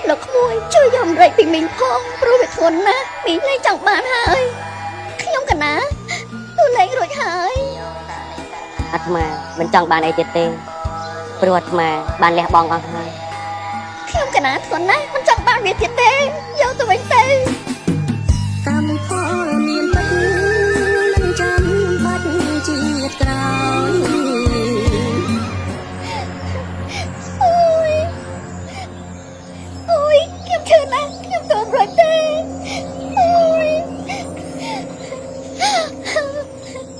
លោកក្មួយជួយយំរែកពីមីងផងព្រោះវាធ្ងន់ណាស់មីងលែងចង់បានហើយខ្ញុំកណាទូលែងរួចហើយអាត្មាមិនចង់បានអីទៀតទេព្រោះអាត្មាបានលះបង់អស់ហើយខ្ញុំកណាធ្ងន់ណាស់មិនចង់បានវាទៀតទេយកទៅវិញទៅកម្មផលមានពិតមិនចាំបាច់ជាតិក្រោយអូយខ្ញុំឈឺណាស់ខ្ញុំទៅរួចទេអូយ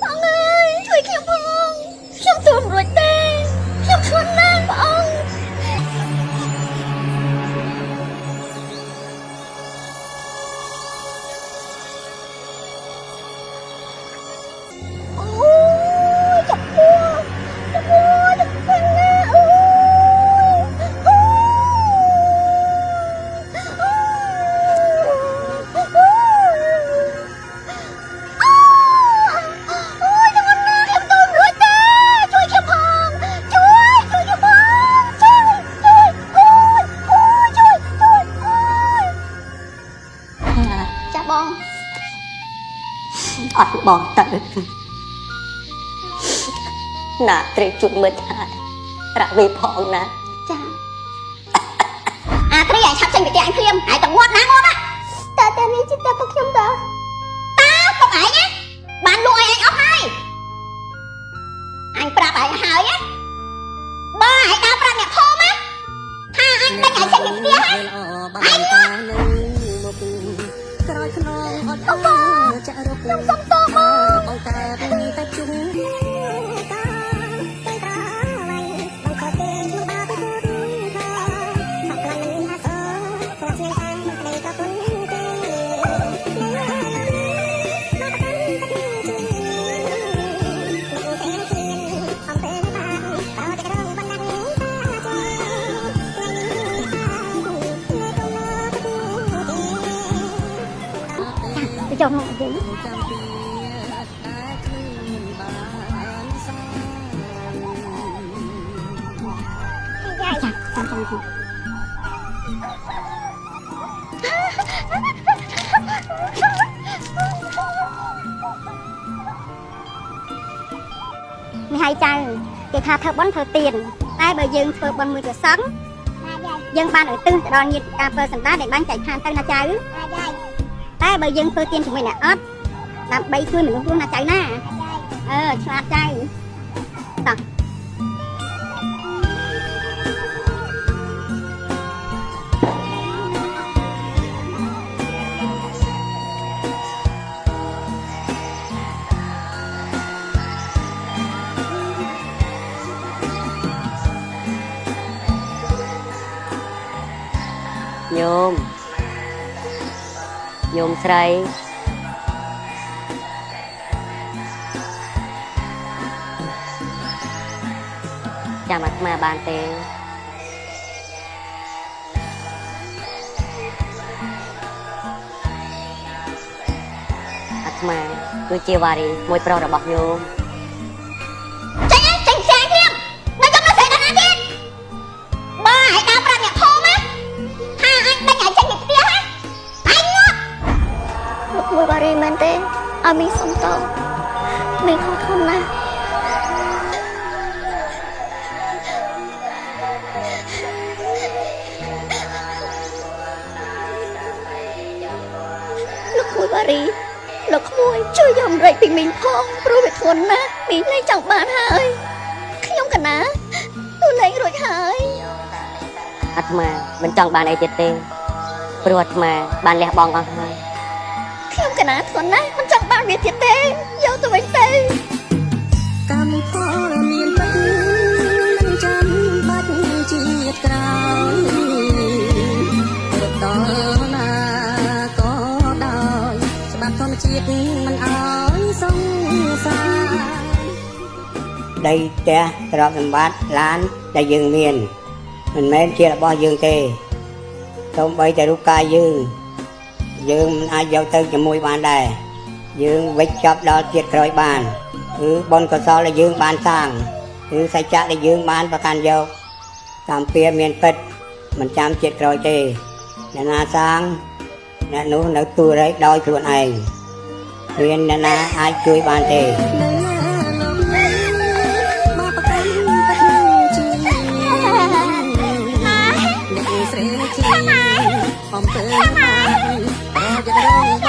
បងអើយជួយខ្ញុំផងខ្ញុំទៅរួចទេខ្ញុំឈឺណាស់បង អត់បងទៅណាត្រេកជុតមើលថារ៉ាវីផងណាចាអាត្រីឲ្យឆាប់ចេញពីផ្ទះអញភ្លាមហើយទៅងាត់ណាងាត់តើនេះជាតែពួកខ្ញុំតើពុកឯងណាបានលក់ឲ្យអញអស់ហើយអញប្រាប់ឯងហើយណាបើឯងដើរប្រាប់អ្នកធំណាថាអញដេញឲ្យចេញពីផ្ទះហើយអញក្រោយខ្នងអត់ចាក់រកខ្ញុំសុំតបបងតែតែជុំតាតែត្រាវៃបងក៏ទេជួយបាទៅទូថាមកខ្លាំងនឹងហាសក៏ជាខាងមកលេក៏ពុនទេចុះមកវិញយាយចាចាំចាំមីហើយចៅគេថាធ្វើបន់ធ្វើទៀនតែបើយើងធ្វើបន់មួយប្រសងយើងបានឲ្យទឹងទៅដល់ញាតិការពើសន្តានដែលបានចែកឋានទៅណាចៅតែបើយើងធ្វើទៀនជាមួយអ្នកអត់ដើម្បីជួយមនុស្សរស់ណាចៅណាឆ្លាតចៅតោះញោមស្រីចាំអាត្មាបានទេអាត្មាគឺជាវ៉ារីមួយប្រុសរបស់ញោមចេញផ្ទះខ្ញុំមិនចង់នៅស្រីដល់ណាទៀតបើឯងដើរប្រាប់អ្នកធំណាថាអញដេញឲ្យចេញពីផ្ទះណាអញងាប់លោកមួយបារីមែនទេឲ្យមីសុំតបមីខកធំណាស់លោកមួយបារីលោកក្មួយជួយយំរែកពីមីងផងព្រោះវាធ្ងន់ណាស់មីងលែងចង់បានហើយខ្ញុំកណាទូលែងរួចហើយអាត្មាមិនចង់បានអីទៀតទេព្រោះអាត្មាបានលះបង់អស់ហើយខ្ញុំកណាធ្ងន់ណាស់មិនចង់បានវាទៀតទេយកទៅវិញទៅកម្មផលមានពិតមិនចាំបាច់ជាតិក្រោយរត់ដល់ណាក៏ដោយច្បាប់ធម្មជាតិមិនអោយសង្សារដីផ្ទះទ្រព្យសម្បត្តិឡានដែលយើងមានមិនមែនជារបស់យើងទេសូម្បីតែរូបកាយយើងមិនអាចយកទៅជាមួយបានដែរយើងវិចចប់ដល់ជាតិក្រោយបានគឺបុណ្យកុសលដែលយើងបានសាងគឺសច្ចៈដែលយើងបានប្រកាន់យកតាមពៀមានពិតមិនចាំជាតិក្រោយទេ អ្នកណាសាងអ្នកនោះនៅទូរែកដោយខ្លួនឯងមានអ្នកណាអាចជួយបានទេ នៅលោកនេះមកប្រកាន់ទឹកជាអ្នកស្រីជាអំពើបានប្រយ័ត្នរង